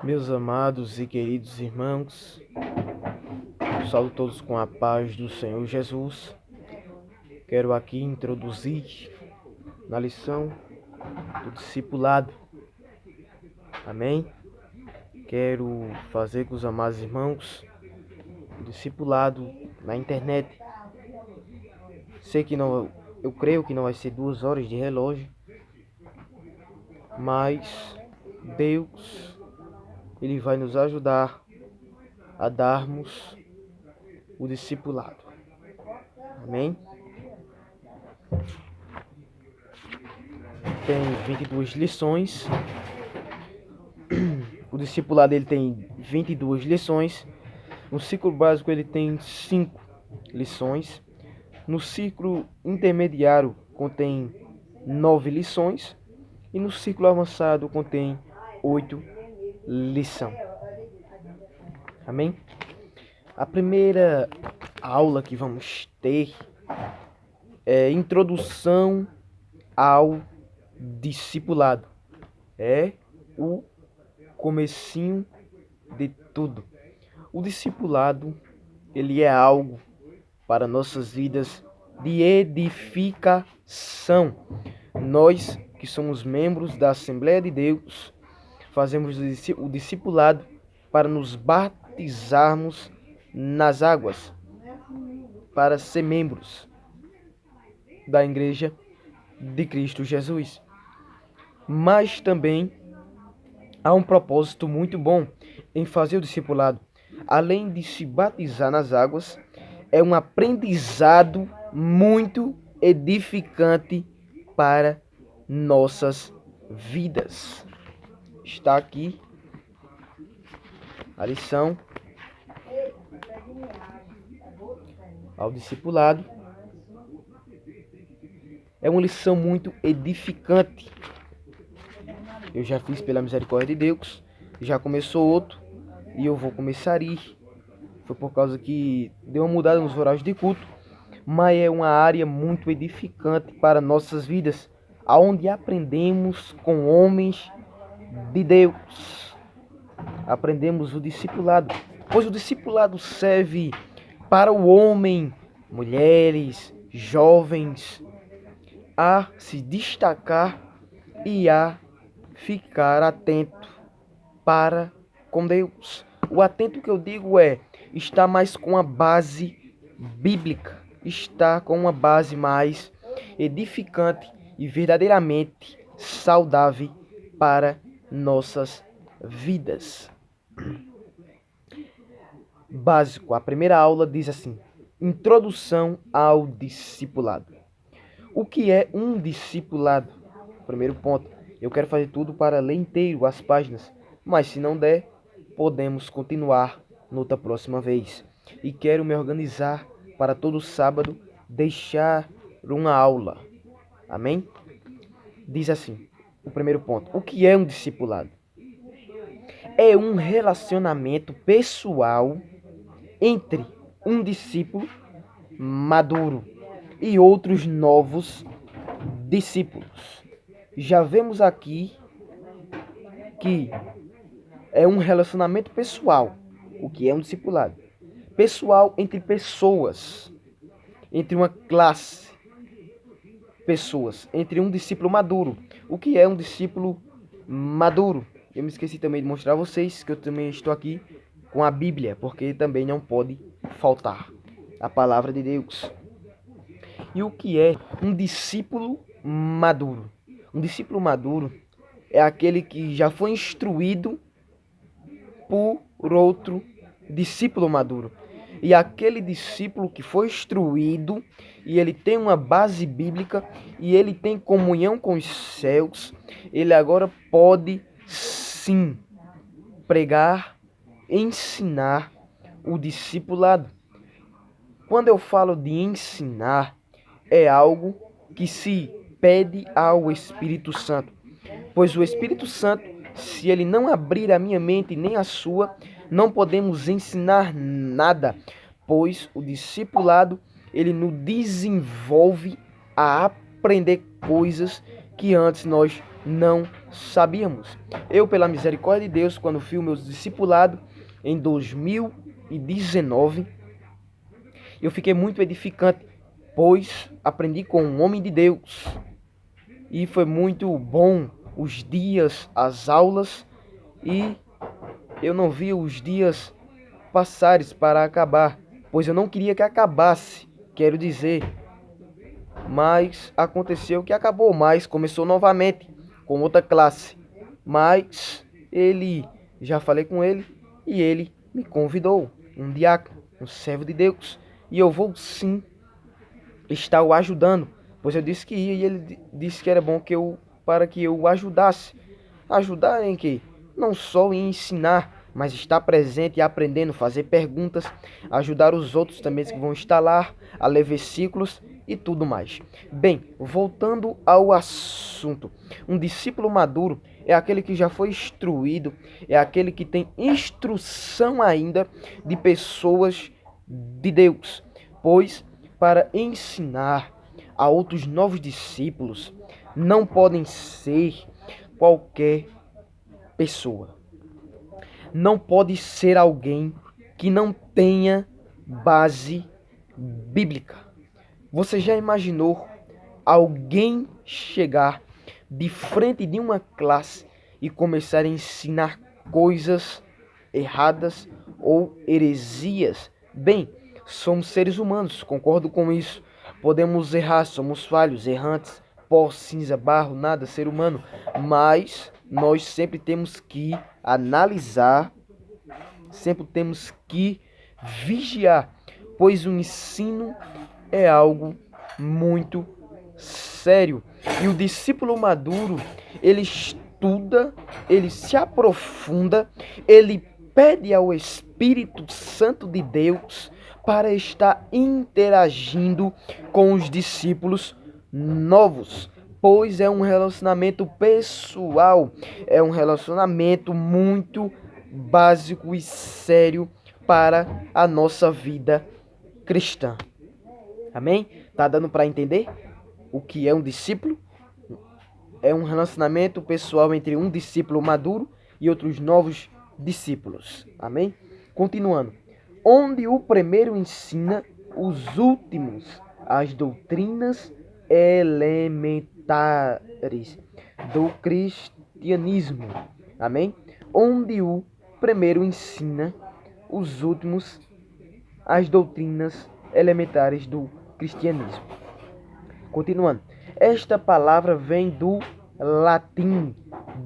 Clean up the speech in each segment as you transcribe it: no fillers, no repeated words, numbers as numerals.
Meus amados e queridos irmãos, saúdo todos com a paz do Senhor Jesus. Quero aqui introduzir na lição do discipulado. Amém? Quero fazer com os amados irmãos o discipulado na internet. Sei que não, eu creio que não vai ser 2 horas de relógio, mas Deus, Ele vai nos ajudar a darmos o discipulado. Amém? Tem 22 lições. O discipulado ele tem 22 lições. No ciclo básico ele tem 5 lições. No ciclo intermediário contém 9 lições. E no ciclo avançado contém 8 lições. Amém? A primeira aula que vamos ter é introdução ao discipulado. É o comecinho de tudo. O discipulado, ele é algo para nossas vidas de edificação. Nós que somos membros da Assembleia de Deus, fazemos o discipulado para nos batizarmos nas águas, para ser membros da Igreja de Cristo Jesus. Mas também há um propósito muito bom em fazer o discipulado. Além de se batizar nas águas, é um aprendizado muito edificante para nossas vidas. Está aqui a lição ao discipulado. É uma lição muito edificante. Eu já fiz pela misericórdia de Deus, já começou outro e eu vou começar a ir. Foi por causa que deu uma mudada nos horários de culto, mas é uma área muito edificante para nossas vidas, aonde aprendemos com homens de Deus. Aprendemos o discipulado, pois o discipulado serve para o homem, mulheres, jovens, a se destacar e a ficar atento para com Deus. O atento que eu digo é estar mais com a base bíblica, estar com uma base mais edificante e verdadeiramente saudável para nossas vidas. Básico, a primeira aula diz assim: introdução ao discipulado. O que é um discipulado? Primeiro ponto, eu quero fazer tudo para ler inteiro as páginas, mas se não der, podemos continuar noutra próxima vez. E quero me organizar para todo sábado deixar uma aula. Amém? Diz assim, o primeiro ponto, o que é um discipulado? É um relacionamento pessoal entre um discípulo maduro e outros novos discípulos. Já vemos aqui que é um relacionamento pessoal. O que é um discipulado? Pessoal entre pessoas, entre uma classe, pessoas, entre um discípulo maduro. O que é um discípulo maduro? Eu me esqueci também de mostrar a vocês que eu também estou aqui com a Bíblia, porque também não pode faltar a palavra de Deus. E o que é um discípulo maduro? Um discípulo maduro é aquele que já foi instruído por outro discípulo maduro. E aquele discípulo que foi instruído e ele tem uma base bíblica e ele tem comunhão com os céus, ele agora pode sim pregar, ensinar o discipulado. Quando eu falo de ensinar, é algo que se pede ao Espírito Santo. Pois o Espírito Santo, se ele não abrir a minha mente nem a sua, não podemos ensinar nada. Pois o discipulado, ele nos desenvolve a aprender coisas que antes nós não sabíamos. Eu, pela misericórdia de Deus, quando fui o meu discipulado em 2019, eu fiquei muito edificante, pois aprendi com um homem de Deus e foi muito bom os dias, as aulas, e eu não vi os dias passarem para acabar, pois eu não queria que acabasse, quero dizer, mas aconteceu que acabou, mas começou novamente com outra classe. Mas ele, já falei com ele e ele me convidou, um diácono, um servo de Deus, e eu vou sim estar o ajudando, pois eu disse que ia e ele disse que era bom para que eu o ajudasse. Ajudar em quê? Não só em ensinar, mas estar presente e aprendendo, fazer perguntas, ajudar os outros também que vão estar lá, a ler versículos e tudo mais. Bem, voltando ao assunto, um discípulo maduro é aquele que já foi instruído, é aquele que tem instrução ainda de pessoas de Deus, pois para ensinar a outros novos discípulos não podem ser qualquer pessoa. Não pode ser alguém que não tenha base bíblica. Você já imaginou alguém chegar de frente de uma classe e começar a ensinar coisas erradas ou heresias? Bem, somos seres humanos, concordo com isso. Podemos errar, somos falhos, errantes, pó, cinza, barro, nada, ser humano. Mas nós sempre temos que analisar, sempre temos que vigiar, pois o ensino é algo muito sério. E o discípulo maduro, ele estuda, ele se aprofunda, ele pede ao Espírito Santo de Deus para estar interagindo com os discípulos novos, pois é um relacionamento pessoal, é um relacionamento muito básico e sério para a nossa vida cristã. Amém? Tá dando para entender o que é um discípulo? É um relacionamento pessoal entre um discípulo maduro e outros novos discípulos. Amém? Continuando. Onde o primeiro ensina os últimos as doutrinas elementares do cristianismo. Amém? Onde o primeiro ensina os últimos as doutrinas elementares do cristianismo. Continuando. Esta palavra vem do latim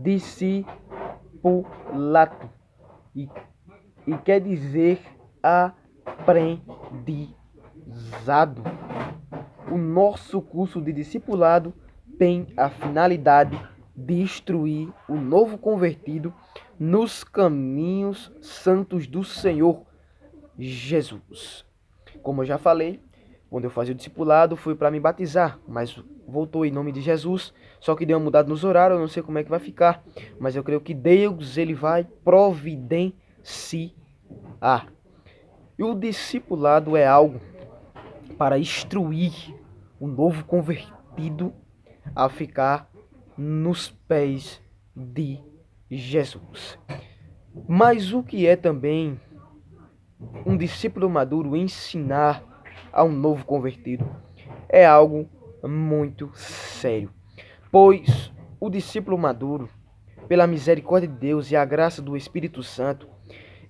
discipulato e quer dizer aprendizado. O nosso curso de discipulado tem a finalidade de instruir o novo convertido nos caminhos santos do Senhor Jesus. Como eu já falei, quando eu fazia o discipulado, fui para me batizar, mas voltou em nome de Jesus, só que deu uma mudada nos horários, eu não sei como é que vai ficar, mas eu creio que Deus ele vai providenciar. E o discipulado é algo para instruir o novo convertido a ficar nos pés de Jesus. Mas o que é também um discípulo maduro ensinar a um novo convertido é algo muito sério, pois o discípulo maduro, pela misericórdia de Deus e a graça do Espírito Santo,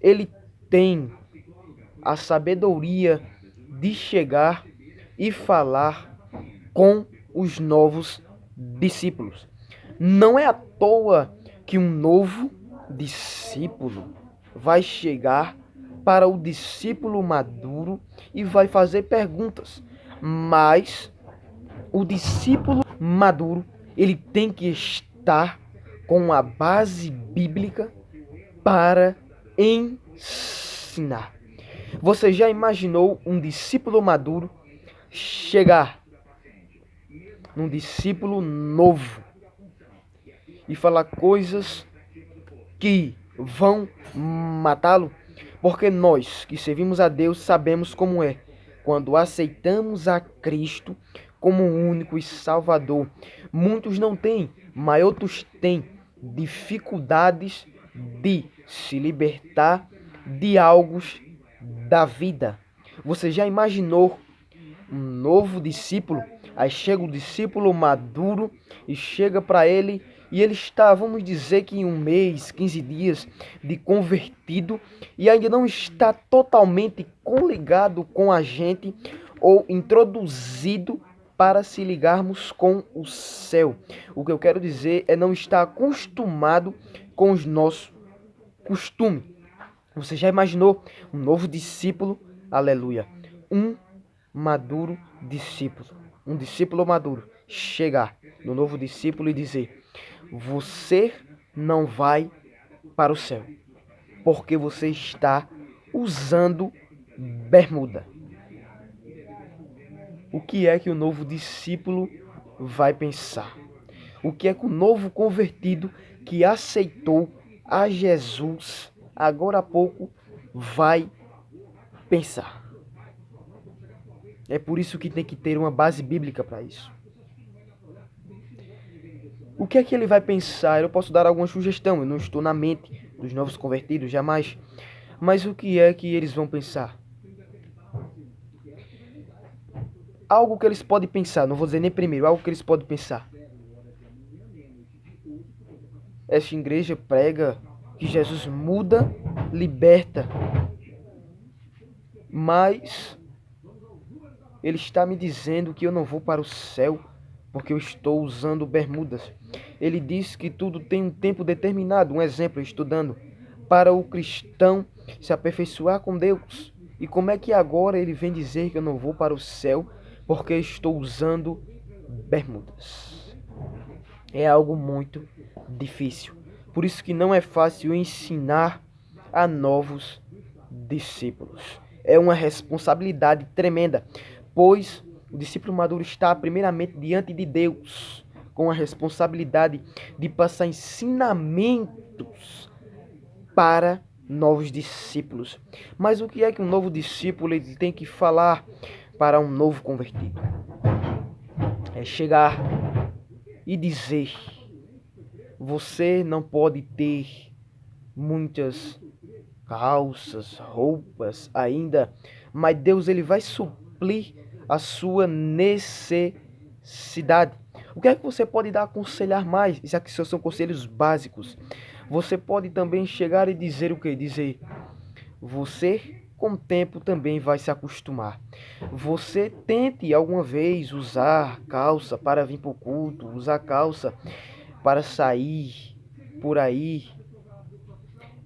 ele tem a sabedoria de chegar e falar com os novos discípulos. Não é à toa que um novo discípulo vai chegar para o discípulo maduro e vai fazer perguntas, mas o discípulo maduro ele tem que estar com a base bíblica para ensinar. Você já imaginou um discípulo maduro chegar num discípulo novo e falar coisas que vão matá-lo? Porque nós que servimos a Deus sabemos como é. Quando aceitamos a Cristo como o único e salvador. Muitos não têm, mas outros têm dificuldades de se libertar de algo da vida. Você já imaginou um novo discípulo? Aí chega o discípulo maduro e chega para ele e ele está, vamos dizer que em um mês, 15 dias de convertido e ainda não está totalmente coligado com a gente ou introduzido para se ligarmos com o céu. O que eu quero dizer é não estar acostumado com os nossos costumes. Você já imaginou um novo discípulo? Aleluia. Um maduro discípulo. Um discípulo maduro chegar no novo discípulo e dizer: você não vai para o céu, porque você está usando bermuda. O que é que o novo discípulo vai pensar? O que é que o novo convertido que aceitou a Jesus agora há pouco vai pensar? É por isso que tem que ter uma base bíblica para isso. O que é que ele vai pensar? Eu posso dar alguma sugestão, eu não estou na mente dos novos convertidos, jamais. Mas o que é que eles vão pensar? Algo que eles podem pensar, não vou dizer nem primeiro, algo que eles podem pensar. Esta igreja prega que Jesus muda, liberta, mas ele está me dizendo que eu não vou para o céu porque eu estou usando bermudas. Ele diz que tudo tem um tempo determinado. Um exemplo, estudando para o cristão se aperfeiçoar com Deus. E como é que agora ele vem dizer que eu não vou para o céu porque estou usando bermudas? É algo muito difícil. Por isso que não é fácil ensinar a novos discípulos. É uma responsabilidade tremenda, pois o discípulo maduro está primeiramente diante de Deus, com a responsabilidade de passar ensinamentos para novos discípulos. Mas o que é que um novo discípulo ele tem que falar para um novo convertido? É chegar e dizer: você não pode ter muitas calças, roupas ainda, mas Deus ele vai suprir a sua necessidade. O que é que você pode dar a aconselhar mais? Isso aqui são conselhos básicos. Você pode também chegar e dizer o que? Dizer: você com o tempo também vai se acostumar. Você tente alguma vez usar calça para vir para o culto, usar calça para sair por aí.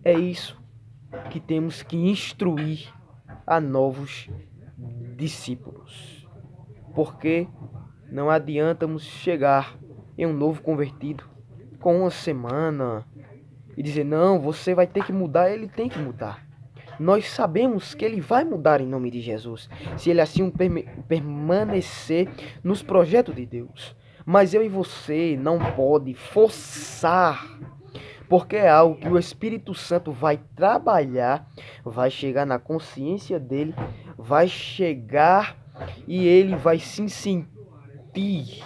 É isso que temos que instruir a novos discípulos. Porque não adiantamos chegar em um novo convertido com uma semana e dizer: não, você vai ter que mudar. Ele tem que mudar. Nós sabemos que ele vai mudar em nome de Jesus, se ele assim permanecer nos projetos de Deus. Mas eu e você não pode forçar, porque é algo que o Espírito Santo vai trabalhar, vai chegar na consciência dele, vai chegar e ele vai se sentir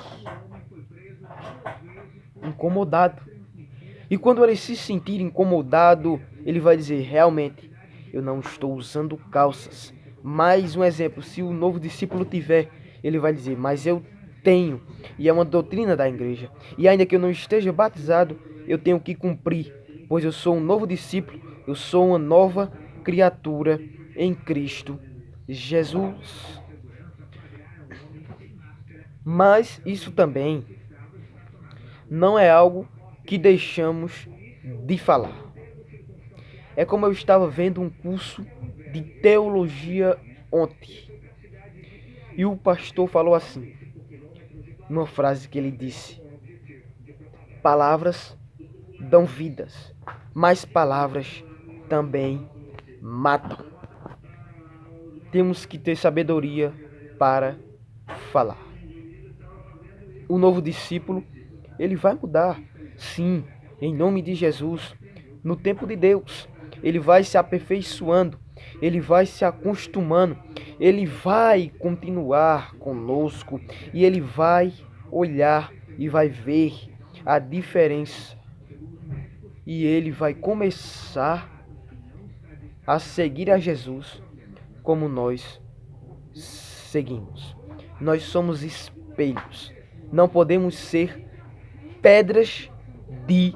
incomodado. E quando ele se sentir incomodado, ele vai dizer: realmente, eu não estou usando calças. Mais um exemplo, se o novo discípulo tiver, ele vai dizer: mas eu tenho, e é uma doutrina da igreja. E ainda que eu não esteja batizado, eu tenho que cumprir, pois eu sou um novo discípulo, eu sou uma nova criatura em Cristo Jesus. Mas isso também não é algo que deixamos de falar. É como eu estava vendo um curso de teologia ontem. E o pastor falou assim, numa frase que ele disse: palavras dão vidas, mas palavras também matam. Temos que ter sabedoria para falar. O novo discípulo, ele vai mudar, sim, em nome de Jesus, no tempo de Deus. ele vai se aperfeiçoando, ele vai se acostumando, ele vai continuar conosco e ele vai olhar e vai ver a diferença. E ele vai começar a seguir a Jesus como nós seguimos. Nós somos espelhos. Não podemos ser pedras de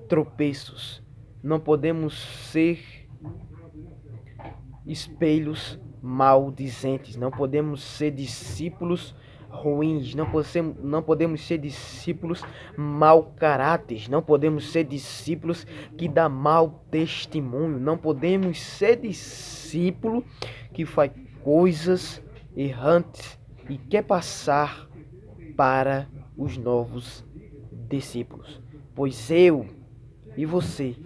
tropeços. Não podemos ser espelhos maldizentes. Não podemos ser discípulos ruins. Não podemos ser discípulos mau caráter. Não podemos ser discípulos que dá mau testemunho. Não podemos ser discípulo que faz coisas errantes e quer passar para os novos discípulos. Pois eu e você,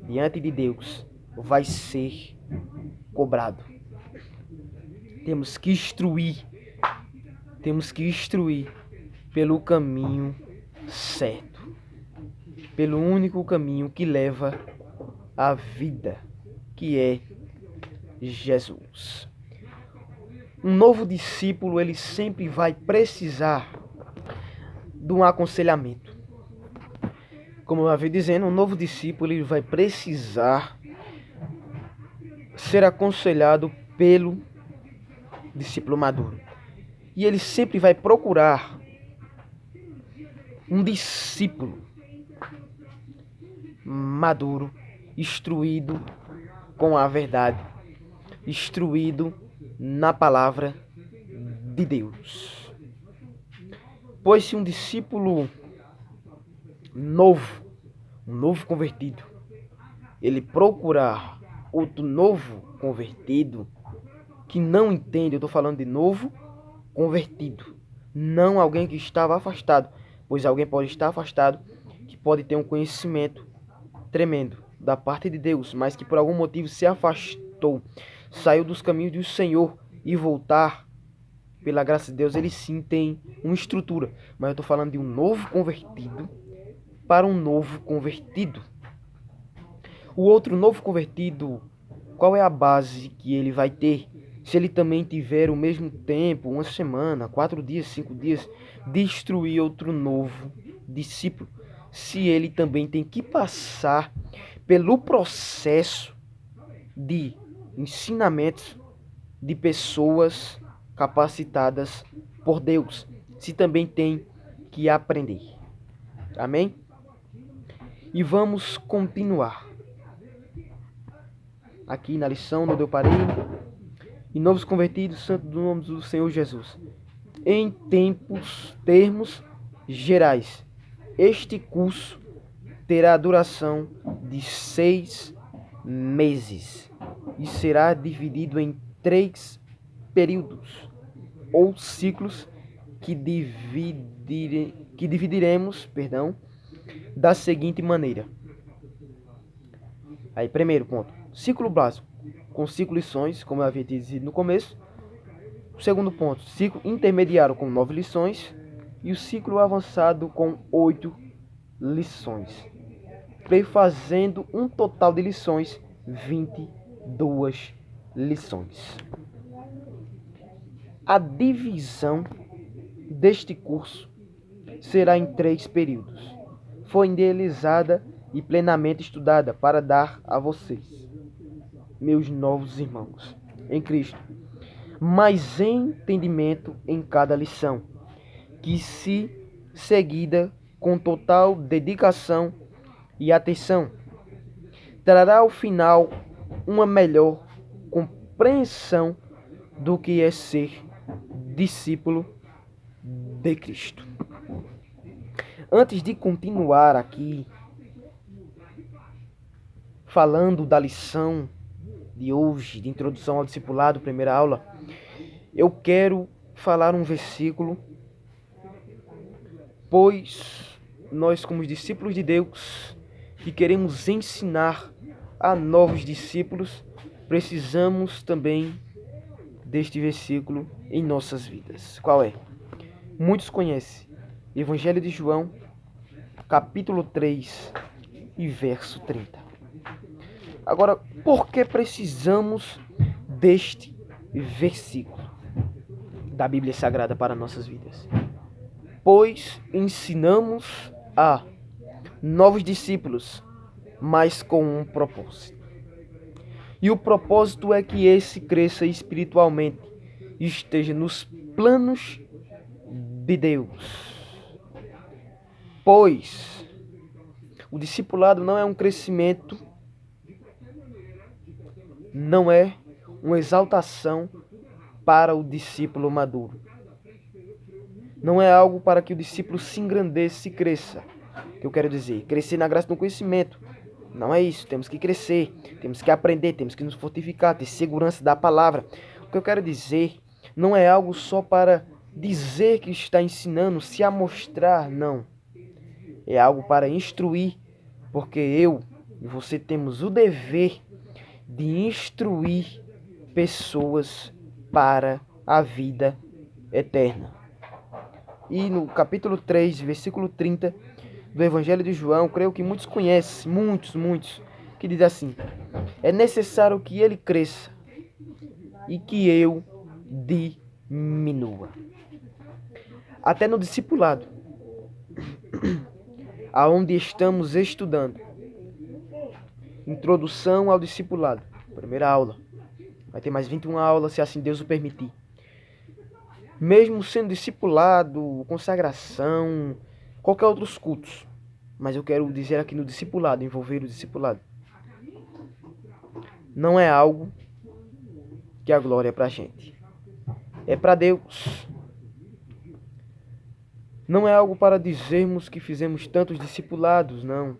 diante de Deus, vai ser cobrado. Temos que instruir pelo caminho certo, pelo único caminho que leva à vida, que é Jesus. Um novo discípulo, ele sempre vai precisar de um aconselhamento. Como eu havia dizendo, um novo discípulo, ele vai precisar ser aconselhado pelo discípulo maduro. E ele sempre vai procurar um discípulo maduro, instruído com a verdade, instruído na palavra de Deus. Pois se um discípulo novo, um novo convertido, ele procurar outro novo convertido que não entende, eu estou falando de novo convertido, não alguém que estava afastado, pois alguém pode estar afastado, que pode ter um conhecimento tremendo da parte de Deus, mas que por algum motivo se afastou, saiu dos caminhos do Senhor e voltar, pela graça de Deus, ele sim tem uma estrutura, mas eu estou falando de um novo convertido para um novo convertido. O outro novo convertido, qual é a base que ele vai ter? Se ele também tiver o mesmo tempo, uma semana, 4 dias, 5 dias, de instruir outro novo discípulo. Se ele também tem que passar pelo processo de ensinamentos de pessoas capacitadas por Deus. Se também tem que aprender. Amém? E vamos continuar. Aqui na lição onde eu parei. E novos convertidos, santo do nome do Senhor Jesus. Em termos gerais, este curso terá duração de 6 meses e será dividido em 3 períodos ou ciclos que dividiremos, da seguinte maneira. Aí, primeiro ponto, ciclo básico, com 5 lições, como eu havia dito no começo. O segundo ponto, ciclo intermediário com 9 lições. E o ciclo avançado com 8 lições. Fazendo um total de lições, 22 lições. A divisão deste curso será em 3 períodos. Foi idealizada e plenamente estudada para dar a vocês, meus novos irmãos, em Cristo, mais entendimento em cada lição, que se seguida com total dedicação e atenção, trará ao final uma melhor compreensão do que é ser discípulo de Cristo. Antes de continuar aqui falando da lição de hoje, de introdução ao discipulado, primeira aula, eu quero falar um versículo, pois nós, como discípulos de Deus, que queremos ensinar a novos discípulos, precisamos também deste versículo em nossas vidas. Qual é? Muitos conhecem. Evangelho de João, capítulo 3 e verso 30. Agora, por que precisamos deste versículo da Bíblia Sagrada para nossas vidas? Pois ensinamos a novos discípulos, mas com um propósito. E o propósito é que esse cresça espiritualmente e esteja nos planos de Deus. Pois o discipulado não é um crescimento, não é uma exaltação para o discípulo maduro. Não é algo para que o discípulo se engrandeça e cresça. Que eu quero dizer, crescer na graça do conhecimento. Não é isso, temos que crescer, temos que aprender, temos que nos fortificar, ter segurança da palavra. O que eu quero dizer não é algo só para dizer que está ensinando, se amostrar, não. É algo para instruir, porque eu e você temos o dever de instruir pessoas para a vida eterna. E no capítulo 3, versículo 30 do Evangelho de João, creio que muitos conhecem, muitos, que diz assim: é necessário que ele cresça e que eu diminua. Até no discipulado, aonde estamos estudando, introdução ao discipulado, primeira aula, vai ter mais 21 aulas, se assim Deus o permitir. Mesmo sendo discipulado, consagração, qualquer outros cultos, mas eu quero dizer aqui no discipulado, envolver o discipulado, não é algo que a glória é pra gente, é para Deus. Não é algo para dizermos que fizemos tantos discipulados, não.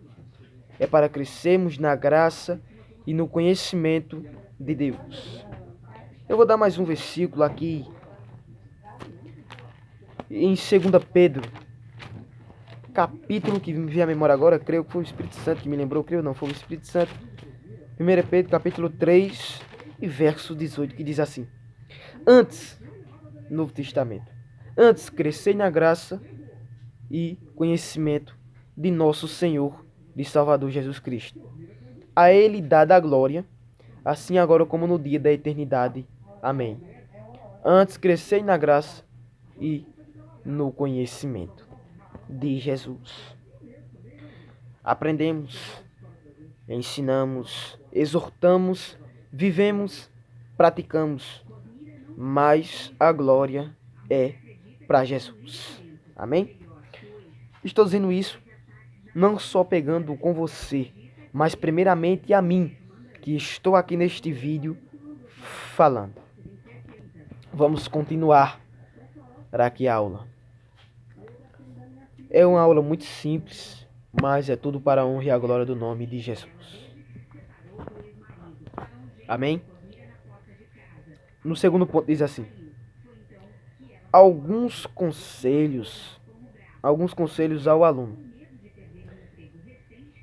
É para crescermos na graça e no conhecimento de Deus. Eu vou dar mais um versículo aqui em 2 Pedro, capítulo que me veio à memória agora, creio que foi o Espírito Santo que me lembrou, creio não, foi o Espírito Santo. 1 Pedro, capítulo 3 e verso 18, que diz assim: antes, Novo Testamento, antes crescei na graça e conhecimento de nosso Senhor e Salvador Jesus Cristo. A Ele dada a glória, assim agora como no dia da eternidade. Amém. Antes crescei na graça e no conhecimento de Jesus. Aprendemos, ensinamos, exortamos, vivemos, praticamos, mas a glória é para Jesus. Amém? Estou dizendo isso não só pegando com você, mas primeiramente a mim, que estou aqui neste vídeo falando. Vamos continuar para aqui a aula. É uma aula muito simples, mas é tudo para a honra e a glória do nome de Jesus. Amém? No segundo ponto diz assim: alguns conselhos ao aluno.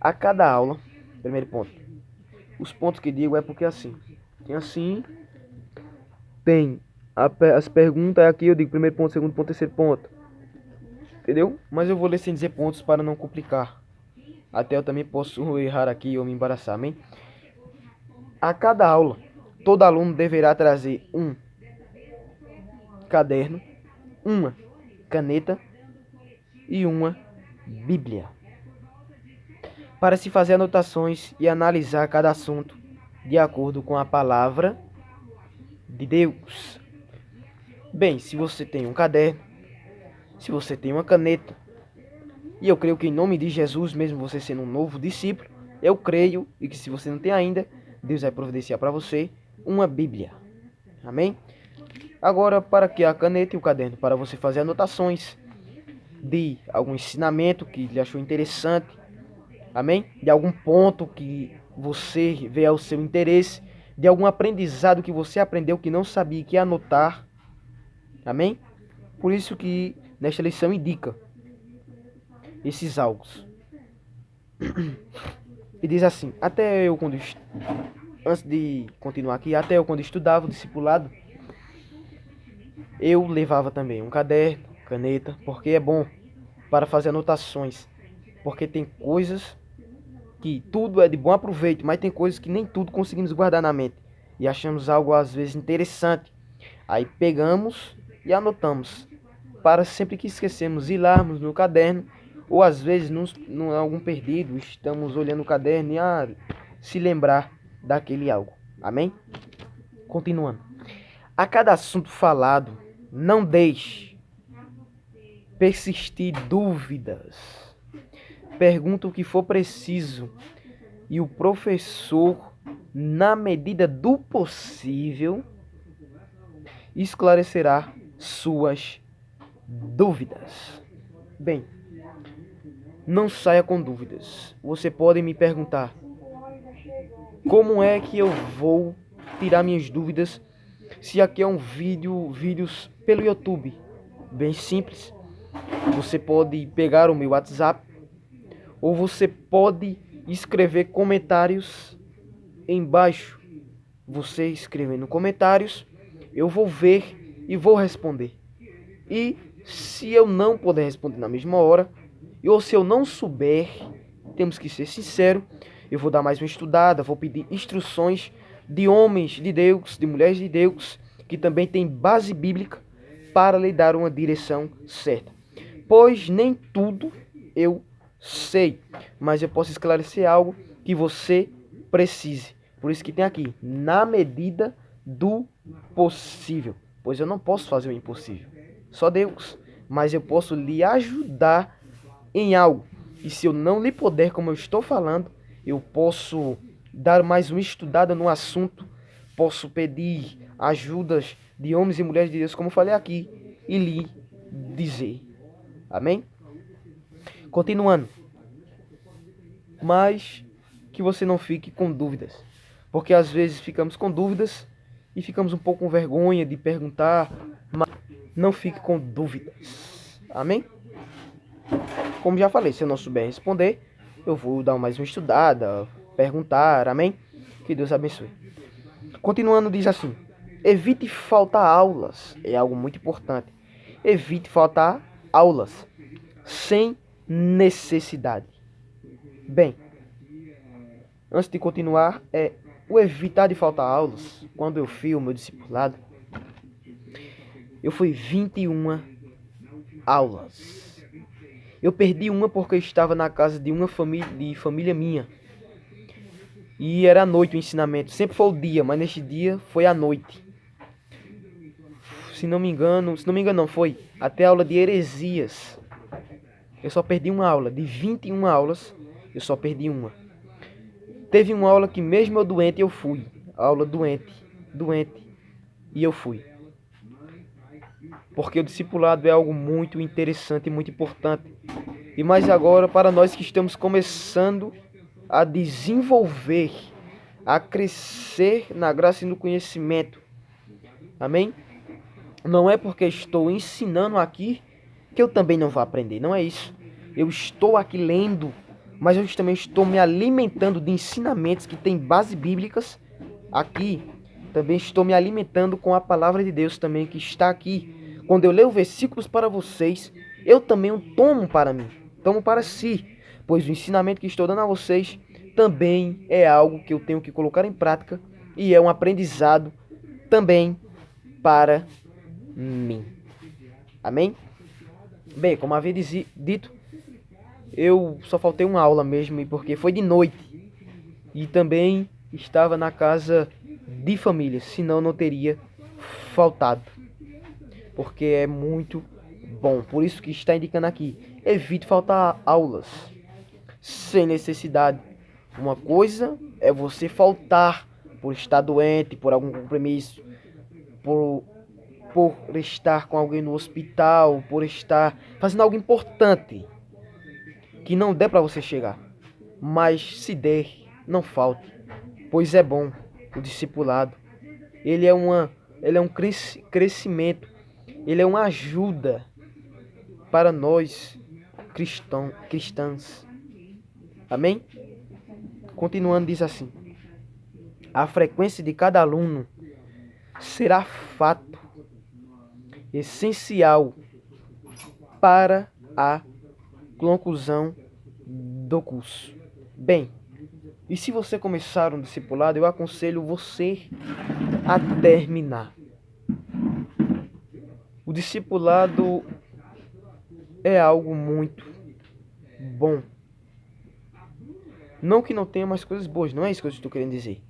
A cada aula, primeiro ponto. Os pontos que digo é porque tem as perguntas aqui, eu digo primeiro ponto, segundo ponto, terceiro ponto. Entendeu? Mas eu vou ler sem dizer pontos para não complicar. Até eu também posso errar aqui ou me embaraçar, amém? A cada aula, todo aluno deverá trazer um caderno, uma caneta e uma Bíblia, para se fazer anotações e analisar cada assunto de acordo com a palavra de Deus. Bem, se você tem um caderno, se você tem uma caneta, e eu creio que em nome de Jesus, mesmo você sendo um novo discípulo, eu creio, e que se você não tem ainda, Deus vai providenciar para você uma Bíblia. Amém? Agora, para que a caneta e o caderno? Para você fazer anotações de algum ensinamento que lhe achou interessante. Amém? De algum ponto que você vê ao seu interesse, de algum aprendizado que você aprendeu que não sabia que ia anotar. Amém? Por isso que nesta lição indica esses algos. E diz assim: antes de continuar aqui, até eu quando estudava o discipulado, eu levava também um caderno, caneta, porque é bom para fazer anotações, porque tem coisas que tudo é de bom aproveito, mas tem coisas que nem tudo conseguimos guardar na mente. E achamos algo às vezes interessante. Aí pegamos e anotamos. Para sempre que esquecemos ir larmos no caderno, ou às vezes num algum perdido, estamos olhando o caderno e se lembrar daquele algo. Amém? Continuando. A cada assunto falado, não deixe persistir dúvidas. Pergunta o que for preciso e o professor, na medida do possível, esclarecerá suas dúvidas. Bem, não saia com dúvidas. Você pode me perguntar: como é que eu vou tirar minhas dúvidas se aqui é um vídeos pelo YouTube? Bem simples. Você pode pegar o meu WhatsApp ou você pode escrever comentários embaixo. Você escrevendo comentários, eu vou ver e vou responder. E se eu não puder responder na mesma hora, ou se eu não souber, temos que ser sinceros, eu vou dar mais uma estudada, vou pedir instruções de homens de Deus, de mulheres de Deus, que também têm base bíblica, para lhe dar uma direção certa. Pois nem tudo eu sei, mas eu posso esclarecer algo que você precise. Por isso que tem aqui, na medida do possível. Pois eu não posso fazer o impossível. Só Deus. Mas eu posso lhe ajudar em algo. E se eu não lhe puder, como eu estou falando, eu posso dar mais uma estudada no assunto. Posso pedir ajudas de homens e mulheres de Deus, como eu falei aqui, e lhe dizer. Amém? Continuando. Mas que você não fique com dúvidas. Porque às vezes ficamos com dúvidas e ficamos um pouco com vergonha de perguntar. Mas não fique com dúvidas. Amém? Como já falei, se eu não souber responder, eu vou dar mais uma estudada, perguntar. Amém? Que Deus abençoe. Continuando, diz assim: evite faltar aulas. É algo muito importante. Evite faltar aulas sem necessidade. Bem, antes de continuar, o evitar de faltar aulas. Quando eu fui o meu discipulado, eu fui 21 aulas. Eu perdi uma porque eu estava na casa de uma família minha. E era à noite o ensinamento. Sempre foi o dia, mas neste dia foi à noite. Se não me engano não, foi até a aula de heresias. Eu só perdi uma aula. De 21 aulas, eu só perdi uma. Teve uma aula que mesmo eu doente, eu fui. Aula doente. E eu fui. Porque o discipulado é algo muito interessante e muito importante. E mais agora, para nós que estamos começando a desenvolver, a crescer na graça e no conhecimento. Amém? Não é porque estou ensinando aqui que eu também não vou aprender. Não é isso. Eu estou aqui lendo, mas eu também estou me alimentando de ensinamentos que têm base bíblicas aqui. Também estou me alimentando com a palavra de Deus também que está aqui. Quando eu leio versículos para vocês, eu também o tomo para mim. Tomo para si. Pois o ensinamento que estou dando a vocês também é algo que eu tenho que colocar em prática. E é um aprendizado também para mim. Amém? Bem, como havia dito, eu só faltei uma aula mesmo, porque foi de noite. E também estava na casa de família, senão não teria faltado. Porque é muito bom. Por isso que está indicando aqui: evite faltar aulas sem necessidade. Uma coisa é você faltar por estar doente, por algum compromisso, por estar com alguém no hospital, por estar fazendo algo importante que não der para você chegar. Mas se der, não falte, pois é bom. O discipulado, ele é um crescimento, ele é uma ajuda para nós cristãos. Amém? Continuando, diz assim: a frequência de cada aluno será fato essencial para a conclusão do curso. Bem, E se você começar um discipulado, eu aconselho você a terminar. O discipulado é algo muito bom. Não que não tenha mais coisas boas, não é isso que eu estou querendo dizer.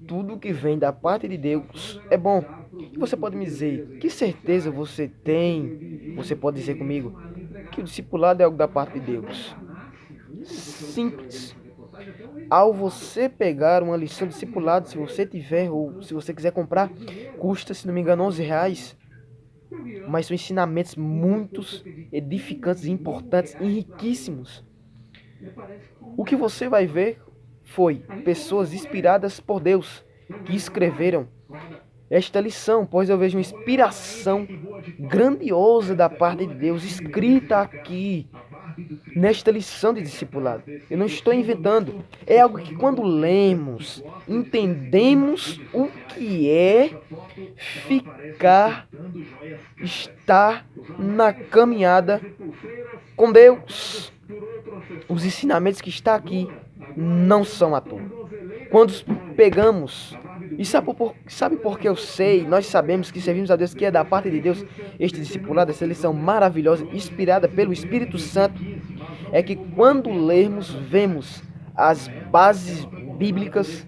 Tudo que vem da parte de Deus é bom. E você pode me dizer, que certeza você tem? Você pode dizer comigo que o discipulado é algo da parte de Deus. Simples. Ao você pegar uma lição de discipulado, se você tiver ou se você quiser comprar, custa, se não me engano, R$ 11. Mas são ensinamentos muito edificantes, importantes e riquíssimos. O que você vai ver foi pessoas inspiradas por Deus que escreveram esta lição, pois eu vejo uma inspiração grandiosa da parte de Deus escrita aqui nesta lição de discipulado. Eu não estou inventando, é algo que quando lemos, entendemos o que é estar na caminhada com Deus. Os ensinamentos que está aqui não são à toa. Quando pegamos, e sabe por que eu sei, nós sabemos que servimos a Deus, que é da parte de Deus, este discipulado, essa lição maravilhosa, inspirada pelo Espírito Santo, é que quando lermos, vemos as bases bíblicas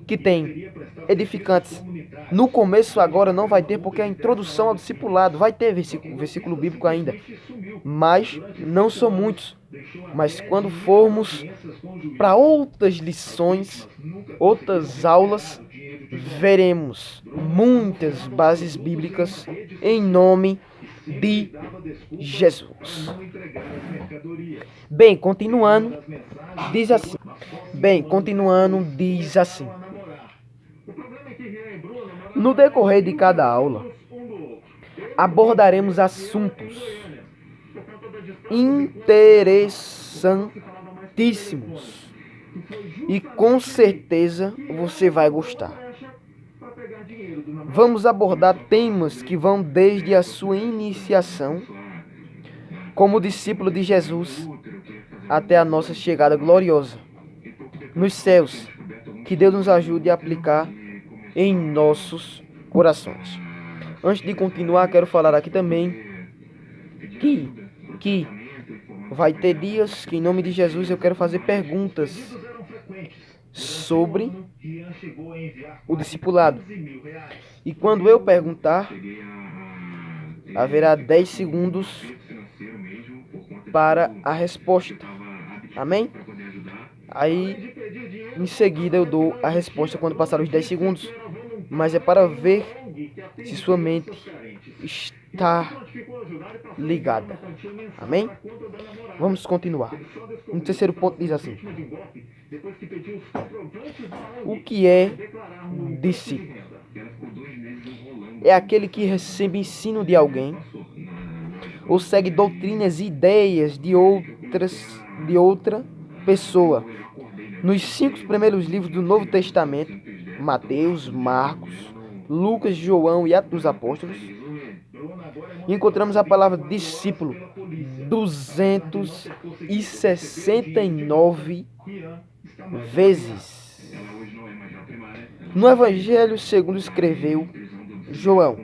que tem, edificantes. No começo agora não vai ter, porque é a introdução ao discipulado, vai ter versículo bíblico ainda, mas não são muitos. Mas quando formos para outras lições, outras aulas, veremos muitas bases bíblicas em nome de Jesus. Bem, continuando, diz assim. No decorrer de cada aula, abordaremos assuntos interessantíssimos e com certeza você vai gostar. Vamos abordar temas que vão desde a sua iniciação como discípulo de Jesus até a nossa chegada gloriosa nos céus. Que Deus nos ajude a aplicar em nossos corações. Antes de continuar, quero falar aqui também que vai ter dias que, em nome de Jesus, eu quero fazer perguntas sobre o discipulado. E quando eu perguntar, haverá 10 segundos para a resposta. Amém? Aí, em seguida, eu dou a resposta quando passar os 10 segundos. Mas é para ver se sua mente está ligada. Amém? Vamos continuar. No terceiro ponto diz assim: o que é discípulo? É aquele que recebe ensino de alguém ou segue doutrinas e ideias de outra pessoa. Nos 5 primeiros livros do Novo Testamento, Mateus, Marcos, Lucas, João e Atos dos Apóstolos, encontramos a palavra discípulo 269 vezes. No Evangelho segundo escreveu João,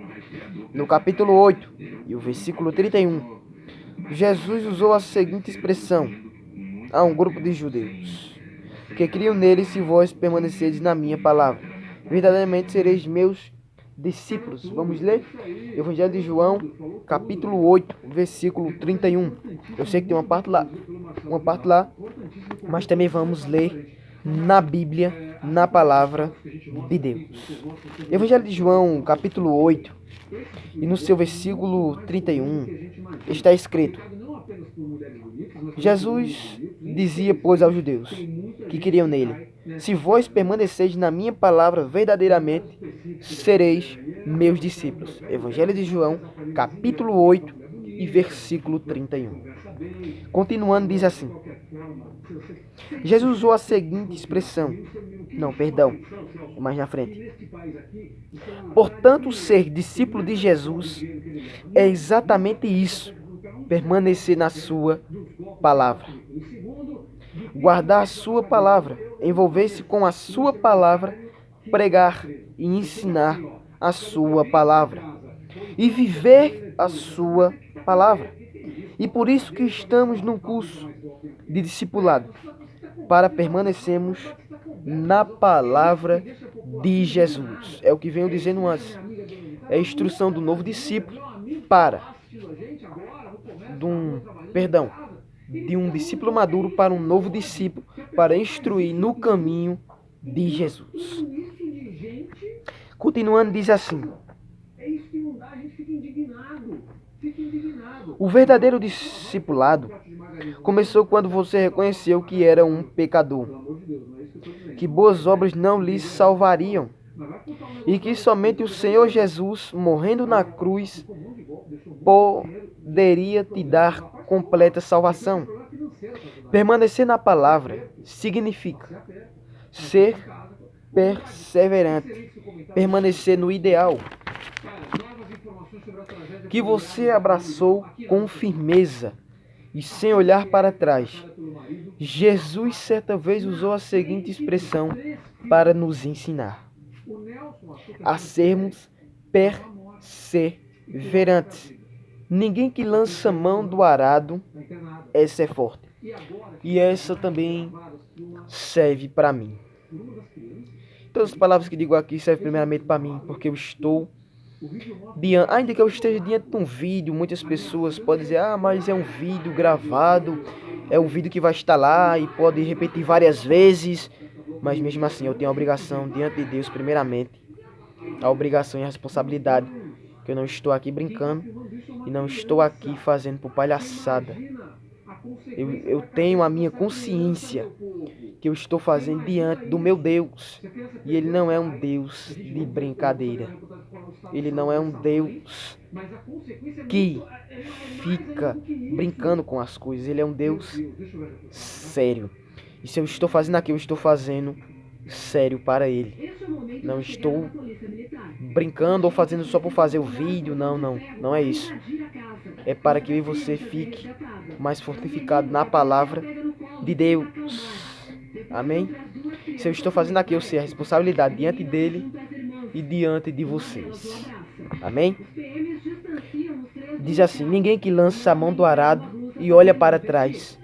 no capítulo 8 e o versículo 31, Jesus usou a seguinte expressão a um grupo de judeus que criam nele: se vós permanecerdes na minha palavra, verdadeiramente sereis meus discípulos. Vamos ler? Evangelho de João, capítulo 8, versículo 31. Eu sei que tem uma parte lá, mas também vamos ler na Bíblia, na palavra de Deus. Evangelho de João, capítulo 8, e no seu versículo 31, está escrito: Jesus dizia, pois, aos judeus que criam nele: se vós permanecerdes na minha palavra, verdadeiramente sereis meus discípulos. Evangelho de João, capítulo 8 e versículo 31. Continuando, diz assim: Jesus usou a seguinte expressão. Mais na frente. Portanto, ser discípulo de Jesus é exatamente isso: permanecer na sua palavra. Guardar a sua palavra envolver-se com a sua palavra, pregar e ensinar a sua palavra e viver a sua palavra. E por isso que estamos num curso de discipulado, para permanecermos na palavra de Jesus. É o que venho dizendo antes. É a instrução do novo discípulo de um discípulo maduro para um novo discípulo, para instruir no caminho de Jesus. Continuando, diz assim: o verdadeiro discipulado começou quando você reconheceu que era um pecador, que boas obras não lhe salvariam e que somente o Senhor Jesus, morrendo na cruz, poderia te dar completa salvação. Permanecer na palavra significa ser perseverante, permanecer no ideal que você abraçou com firmeza e sem olhar para trás. Jesus certa vez usou a seguinte expressão para nos ensinar a sermos perseverantes. Ninguém que lança mão do arado é ser forte. E essa também serve para mim. Todas as palavras que digo aqui servem primeiramente para mim, porque eu estou ainda que eu esteja diante de um vídeo. Muitas pessoas podem dizer: mas é um vídeo gravado, é um vídeo que vai estar lá e pode repetir várias vezes. Mas mesmo assim eu tenho a obrigação diante de Deus, primeiramente, a obrigação e a responsabilidade, que eu não estou aqui brincando e não estou aqui fazendo por palhaçada. Eu tenho a minha consciência que eu estou fazendo diante do meu Deus, e Ele não é um Deus de brincadeira. Ele não é um Deus que fica brincando com as coisas. Ele é um Deus sério. E se eu estou fazendo aqui, eu estou fazendo sério para Ele. Não estou brincando ou fazendo só por fazer o vídeo. Não é isso. É para que eu e você fique mais fortificado na palavra de Deus. Amém? Se eu estou fazendo aqui, eu sei a responsabilidade diante dele e diante de vocês. Amém? Diz assim: ninguém que lança a mão do arado e olha para trás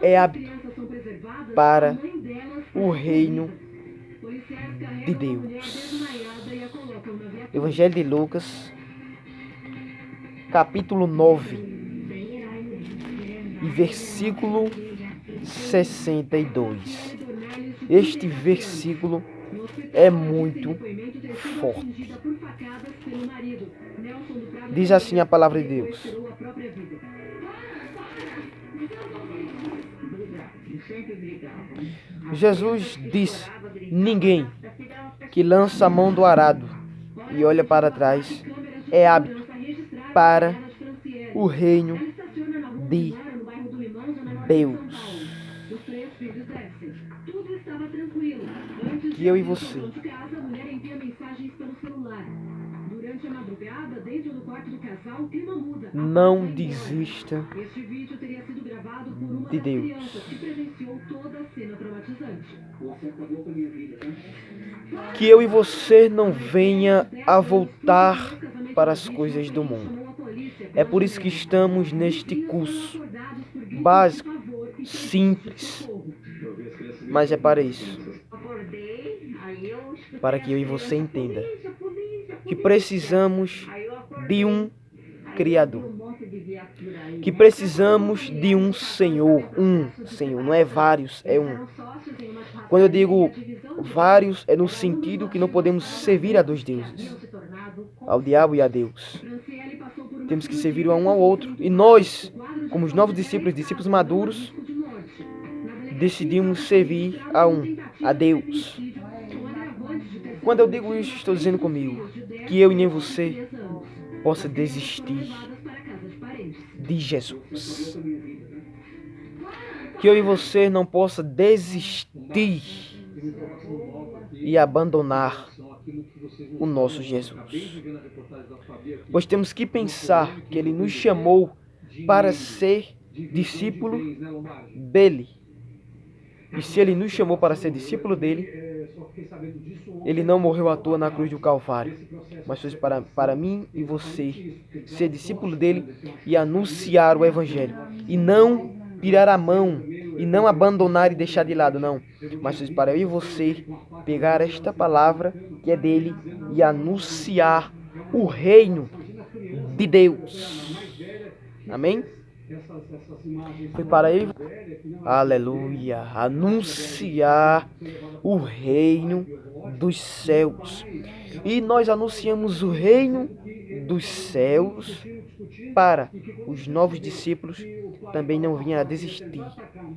é apto para o reino de Deus. Evangelho de Lucas, capítulo 9 e versículo 62. Este versículo é muito forte. Diz assim a palavra de Deus: Jesus disse: ninguém que lança a mão do arado e olha para trás é apto para o reino de Deus. Que eu e você não desista de Deus. Que eu e você não venha a voltar para as coisas do mundo. É por isso que estamos neste curso básico, simples, mas é para isso, para que eu e você entenda que precisamos de um Criador, que precisamos de um Senhor, não é vários, é um. Quando eu digo vários, é no sentido que não podemos servir a dois deuses, ao diabo e a Deus. Temos que servir um ao outro. E nós, como os novos discípulos maduros, decidimos servir a Deus. Quando eu digo isso, estou dizendo comigo que eu e nem você possa desistir de Jesus. Que eu e você não possa desistir e abandonar o nosso Jesus. Pois temos que pensar que Ele nos chamou para ser discípulo dele. E se ele nos chamou para ser discípulo dele, ele não morreu à toa na cruz do Calvário, mas foi para mim e você ser discípulo dele e anunciar o Evangelho. E não tirar a mão, e não abandonar e deixar de lado, não. Mas foi para eu e você pegar esta palavra que é dele e anunciar o reino de Deus. Amém? Foi para ele, aleluia, anunciar o reino dos céus. E nós anunciamos o reino dos céus para os novos discípulos também não virem a desistir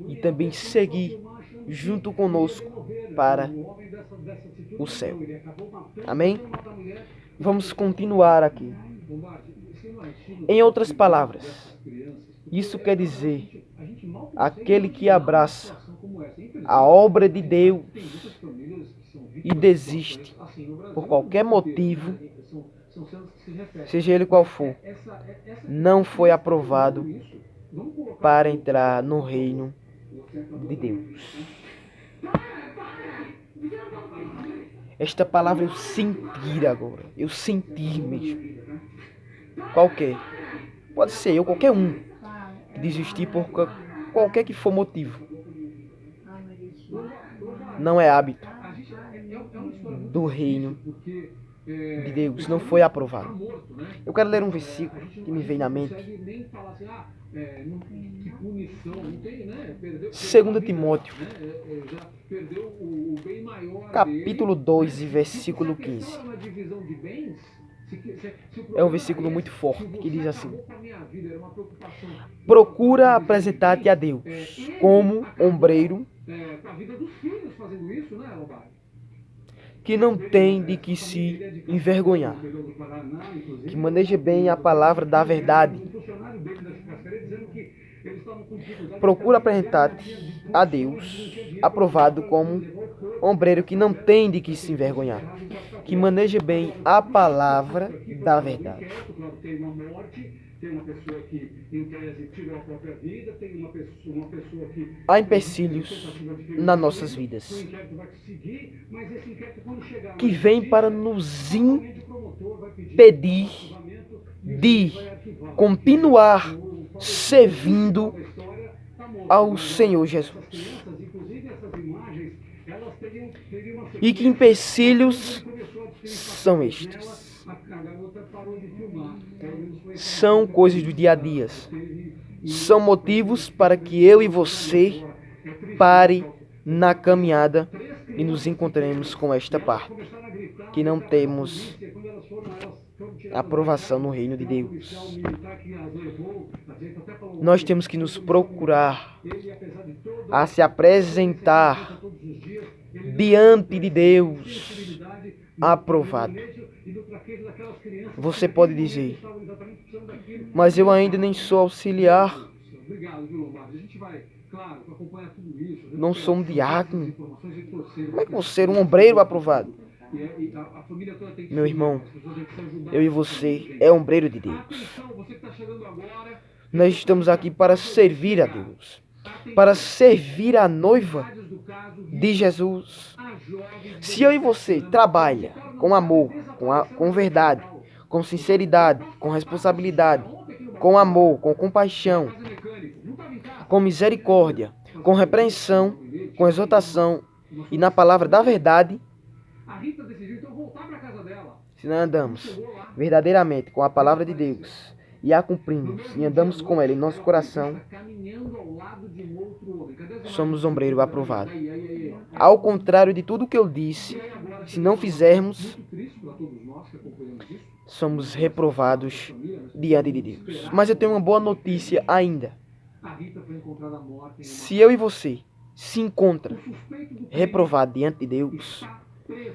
e também seguir junto conosco para o céu. Amém? Vamos continuar aqui. Em outras palavras, isso quer dizer, aquele que abraça a obra de Deus e desiste por qualquer motivo, seja ele qual for, não foi aprovado para entrar no reino de Deus. Esta palavra eu sentir agora, eu sentir mesmo. Qualquer, pode ser eu, qualquer um, desistir por qualquer que for motivo. Não é hábito do reino de Deus, não foi aprovado. Eu quero ler um versículo que me vem na mente. 2 Timóteo, capítulo 2, versículo 15. É um versículo muito forte, que diz assim: procura apresentar-te a Deus como ombreiro que não tem de que se envergonhar, que maneja bem a palavra da verdade. Procura apresentar-te a Deus, aprovado como ombreiro que não tem de que se envergonhar, que maneja bem a palavra da verdade. Há empecilhos nas nossas vidas que vêm para nos impedir de continuar servindo ao Senhor Jesus. E que empecilhos são estes? São coisas do dia a dia. São motivos para que eu e você pare na caminhada e nos encontremos com esta parte, que não temos aprovação no reino de Deus. Nós temos que nos procurar a se apresentar diante de Deus aprovado. Você pode dizer: mas eu ainda nem sou auxiliar, não sou um diácono, como é que vou ser um ombreiro aprovado? Meu irmão, eu e você é ombreiro de Deus. Nós estamos aqui para servir a Deus, para servir a noiva de Jesus. Se eu e você trabalha com amor, com verdade, com sinceridade, com responsabilidade, com amor, com compaixão, com misericórdia, com repreensão, com exortação e na palavra da verdade, se nós andamos verdadeiramente com a palavra de Deus e a cumprimos e andamos com ela em nosso coração, somos ombreiro aprovado. Ao contrário de tudo que eu disse, se não fizermos, somos reprovados diante de Deus. Mas eu tenho uma boa notícia ainda. Se eu e você se encontra reprovado diante de Deus,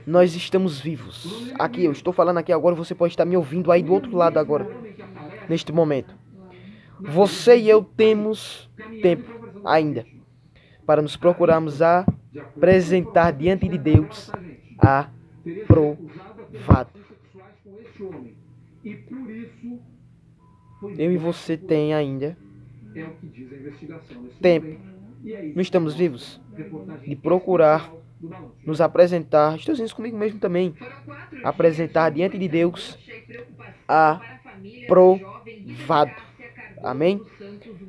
nós estamos vivos. Aqui, eu estou falando aqui agora, você pode estar me ouvindo aí do outro lado agora, neste momento. Você e eu temos tempo ainda para nos procurarmos apresentar diante de Deus aprovado. Eu e você tem ainda tempo não estamos vivos? De procurar nos apresentar, estou dizendo isso comigo mesmo também, apresentar diante de Deus aprovado. Amém?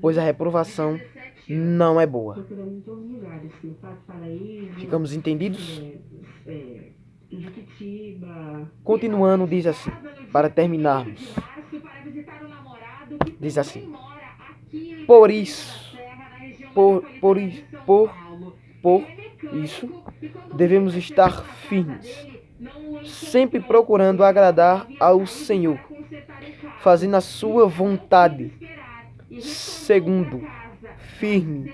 Pois a reprovação não é boa. Ficamos entendidos? Continuando, diz assim, para terminarmos. Diz assim: por isso, devemos estar firmes, sempre procurando agradar ao Senhor, fazendo a sua vontade, segundo, firme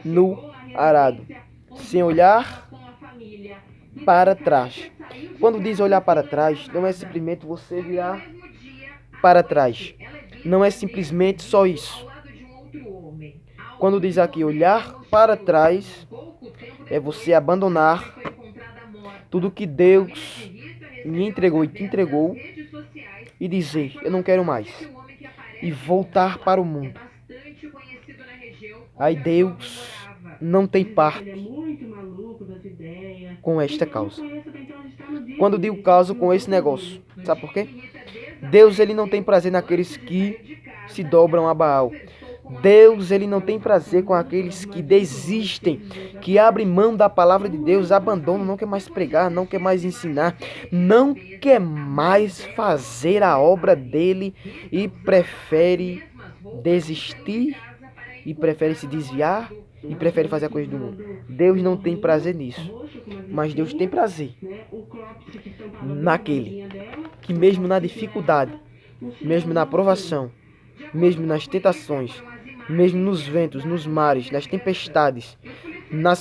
no arado, sem olhar para trás. Quando diz olhar para trás, não é simplesmente você virar para trás. Não é simplesmente só isso. Quando diz aqui olhar para trás, é você abandonar tudo que Deus me entregou e te entregou e dizer, eu não quero mais. E voltar para o mundo. Aí Deus não tem parte com esta causa. Quando digo causa com esse negócio, sabe por quê? Deus, ele não tem prazer naqueles que se dobram a Baal. Deus, ele não tem prazer com aqueles que desistem, que abrem mão da palavra de Deus, abandonam, não quer mais pregar, não quer mais ensinar, não quer mais fazer a obra dele e prefere desistir, e prefere se desviar, e prefere fazer a coisa do mundo. Deus não tem prazer nisso, mas Deus tem prazer naquele que mesmo na dificuldade, mesmo na provação, mesmo nas tentações, mesmo nos ventos, nos mares, nas tempestades, nas